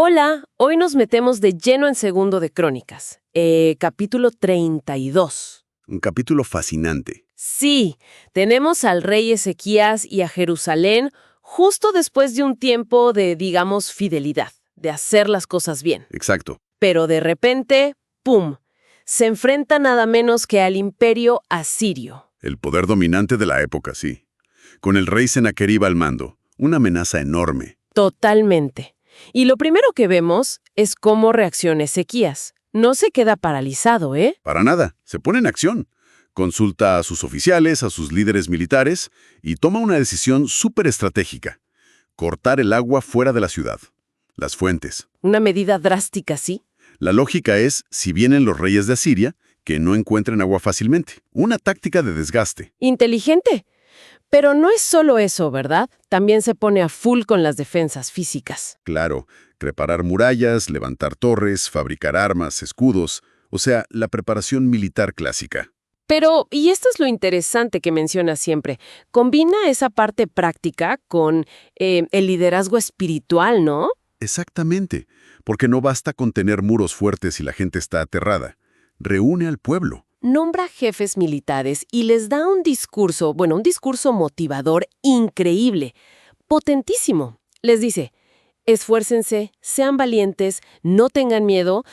Hola, hoy nos metemos de lleno en Segundo de Crónicas, capítulo 32. Un capítulo fascinante. Sí, tenemos al rey Ezequías y a Jerusalén justo después de un tiempo de, digamos, fidelidad, de hacer las cosas bien. Exacto. Pero de repente, ¡pum!, se enfrenta nada menos que al imperio asirio. El poder dominante de la época, sí. Con el rey Sennacherib al mando. Una amenaza enorme. Totalmente. Y lo primero que vemos es cómo reacciona Ezequías. No se queda paralizado, ¿eh? Para nada. Se pone en acción. Consulta a sus oficiales, a sus líderes militares y toma una decisión súper estratégica. Cortar el agua fuera de la ciudad. Las fuentes. Una medida drástica, sí. La lógica es, si vienen los reyes de Asiria, que no encuentren agua fácilmente. Una táctica de desgaste. Inteligente. Pero no es solo eso, ¿verdad? También se pone a full con las defensas físicas. Claro, reparar murallas, levantar torres, fabricar armas, escudos, o sea, la preparación militar clásica. Pero, y esto es lo interesante que menciona siempre, combina esa parte práctica con el liderazgo espiritual, ¿no? Exactamente, porque no basta con tener muros fuertes y la gente está aterrada. Reúne al pueblo. Nombra jefes militares y les da un discurso motivador increíble, potentísimo. Les dice, esfuércense, sean valientes, no tengan miedo,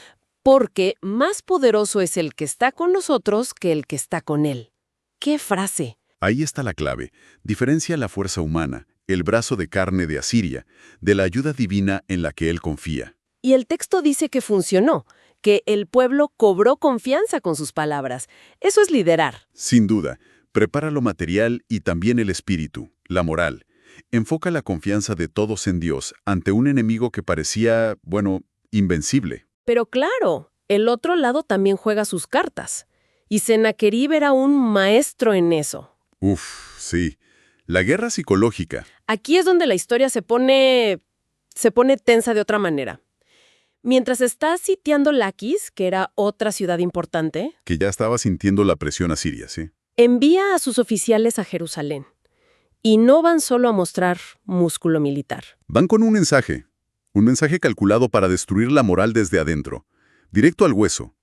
porque más poderoso es el que está con nosotros que el que está con él. ¡Qué frase! Ahí está la clave. Diferencia la fuerza humana, el brazo de carne de Asiria, de la ayuda divina en la que él confía. Y el texto dice que funcionó, que el pueblo cobró confianza con sus palabras. Eso es liderar. Sin duda, prepara lo material y también el espíritu, la moral. Enfoca la confianza de todos en Dios ante un enemigo que parecía, invencible. Pero claro, el otro lado también juega sus cartas. Y Sennacherib era un maestro en eso. Uf, sí. La guerra psicológica. Aquí es donde la historia se pone tensa de otra manera. Mientras está sitiando Laquis, que era otra ciudad importante, Que ya estaba sintiendo la presión asiria, ¿sí? envía a sus oficiales a Jerusalén. Y no van solo a mostrar músculo militar. Van con un mensaje calculado para destruir la moral desde adentro, directo al hueso.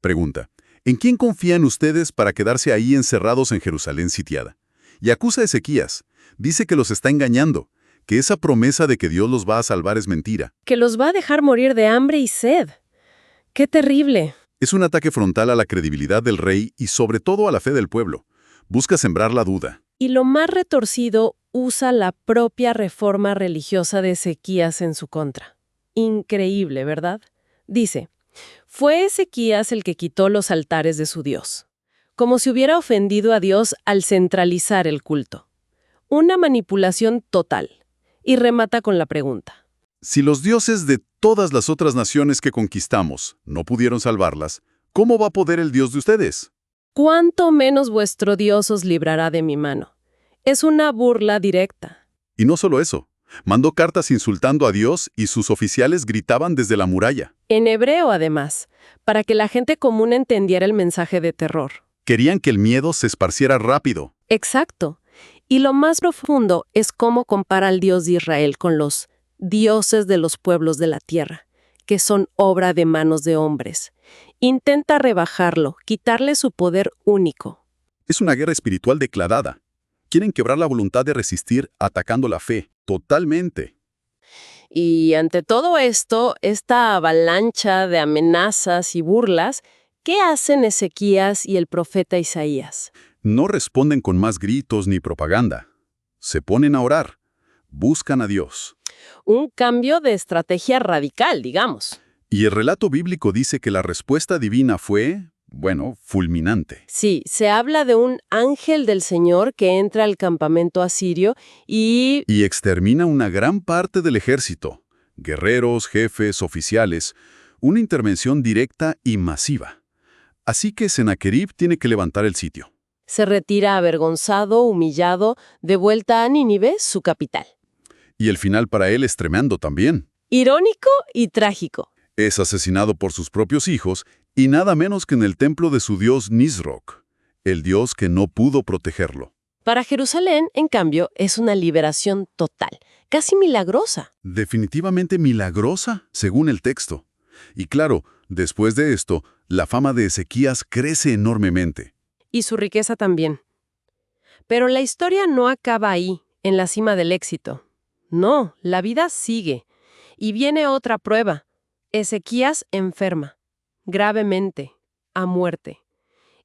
Pregunta, ¿en quién confían ustedes para quedarse ahí encerrados en Jerusalén sitiada? Y acusa a Ezequías, dice que los está engañando, que esa promesa de que Dios los va a salvar es mentira. Que los va a dejar morir de hambre y sed. ¡Qué terrible! Es un ataque frontal a la credibilidad del rey y sobre todo a la fe del pueblo. Busca sembrar la duda. Y lo más retorcido, usa la propia reforma religiosa de Ezequías en su contra. Increíble, ¿verdad? Dice, fue Ezequías el que quitó los altares de su Dios, como si hubiera ofendido a Dios al centralizar el culto. Una manipulación total. Y remata con la pregunta. Si los dioses de todas las otras naciones que conquistamos no pudieron salvarlas, ¿cómo va a poder el Dios de ustedes? ¿Cuánto menos vuestro Dios os librará de mi mano? Es una burla directa. Y no solo eso, mandó cartas insultando a Dios y sus oficiales gritaban desde la muralla. En hebreo, además, para que la gente común entendiera el mensaje de terror. Querían que el miedo se esparciera rápido. Exacto. Y lo más profundo es cómo compara al Dios de Israel con los dioses de los pueblos de la tierra, que son obra de manos de hombres. Intenta rebajarlo, quitarle su poder único. Es una guerra espiritual declarada. Quieren quebrar la voluntad de resistir atacando la fe, totalmente. Y ante todo esto, esta avalancha de amenazas y burlas, ¿qué hacen Ezequías y el profeta Isaías? No responden con más gritos ni propaganda. Se ponen a orar. Buscan a Dios. Un cambio de estrategia radical, digamos. Y el relato bíblico dice que la respuesta divina fue, fulminante. Sí, se habla de un ángel del Señor que entra al campamento asirio y extermina una gran parte del ejército. Guerreros, jefes, oficiales. Una intervención directa y masiva. Así que Sennacherib tiene que levantar el sitio. se retira avergonzado, humillado, de vuelta a Nínive, su capital. Y el final para él es tremendo también. Irónico y trágico. Es asesinado por sus propios hijos y nada menos que en el templo de su dios Nisroch, el dios que no pudo protegerlo. Para Jerusalén, en cambio, es una liberación total, casi milagrosa. Definitivamente milagrosa, según el texto. Y claro, después de esto, la fama de Ezequías crece enormemente. Y su riqueza también. Pero la historia no acaba ahí, en la cima del éxito. No, la vida sigue. Y viene otra prueba. Ezequías enferma, gravemente, a muerte.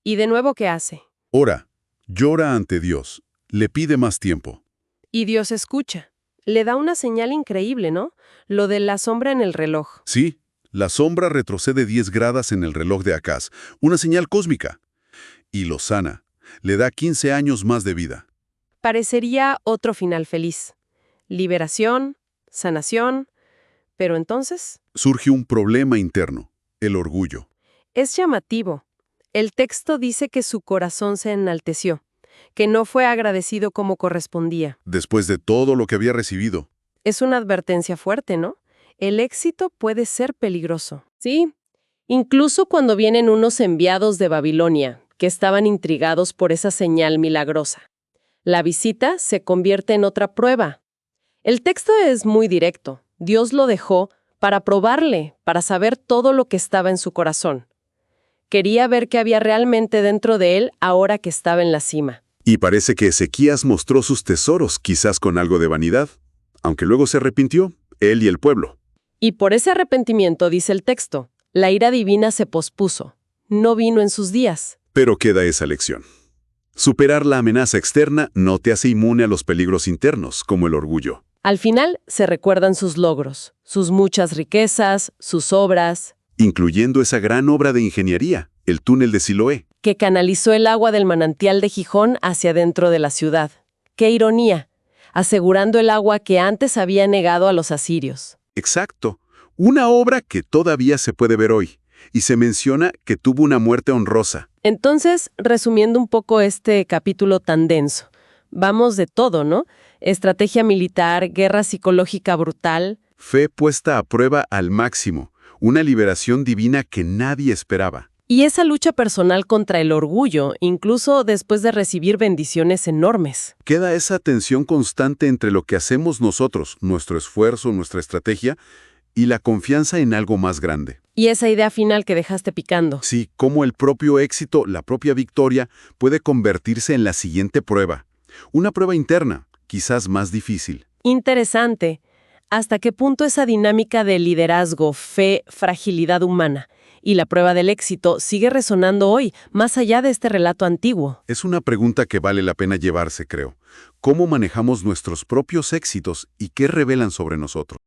¿Y de nuevo qué hace? Ora, llora ante Dios, le pide más tiempo. Y Dios escucha. Le da una señal increíble, ¿no? Lo de la sombra en el reloj. Sí, la sombra retrocede 10 grados en el reloj de Acaz, una señal cósmica. Y lo sana, le da 15 años más de vida. Parecería otro final feliz. Liberación, sanación. Pero entonces, Surge un problema interno, el orgullo. es llamativo. El texto dice que su corazón se enalteció, que no fue agradecido como correspondía. Después de todo lo que había recibido. Es una advertencia fuerte, ¿no? El éxito puede ser peligroso. Sí, incluso cuando vienen unos enviados de Babilonia, que estaban intrigados por esa señal milagrosa. La visita se convierte en otra prueba. El texto es muy directo. Dios lo dejó para probarle, para saber todo lo que estaba en su corazón. Quería ver qué había realmente dentro de él ahora que estaba en la cima. Y parece que Ezequías mostró sus tesoros, quizás con algo de vanidad, aunque luego se arrepintió, él y el pueblo. Y por ese arrepentimiento, dice el texto, la ira divina se pospuso. No vino en sus días. Pero queda esa lección. Superar la amenaza externa no te hace inmune a los peligros internos, como el orgullo. Al final se recuerdan sus logros, sus muchas riquezas, sus obras, Incluyendo esa gran obra de ingeniería, el túnel de Siloé. que canalizó el agua del manantial de Gijón hacia dentro de la ciudad. ¡Qué ironía! Asegurando el agua que antes había negado a los asirios. Exacto. Una obra que todavía se puede ver hoy. Y se menciona que tuvo una muerte honrosa. Entonces, resumiendo un poco este capítulo tan denso, vamos de todo, ¿no? Estrategia militar, guerra psicológica brutal. Fe puesta a prueba al máximo. Una liberación divina que nadie esperaba. Y esa lucha personal contra el orgullo, incluso después de recibir bendiciones enormes. Queda esa tensión constante entre lo que hacemos nosotros, nuestro esfuerzo, nuestra estrategia, y la confianza en algo más grande. Y esa idea final que dejaste picando. Sí, cómo el propio éxito, la propia victoria, puede convertirse en la siguiente prueba. Una prueba interna, quizás más difícil. Interesante. ¿Hasta qué punto esa dinámica de liderazgo, fe, fragilidad humana y la prueba del éxito sigue resonando hoy, más allá de este relato antiguo? Es una pregunta que vale la pena llevarse, creo. ¿Cómo manejamos nuestros propios éxitos y qué revelan sobre nosotros?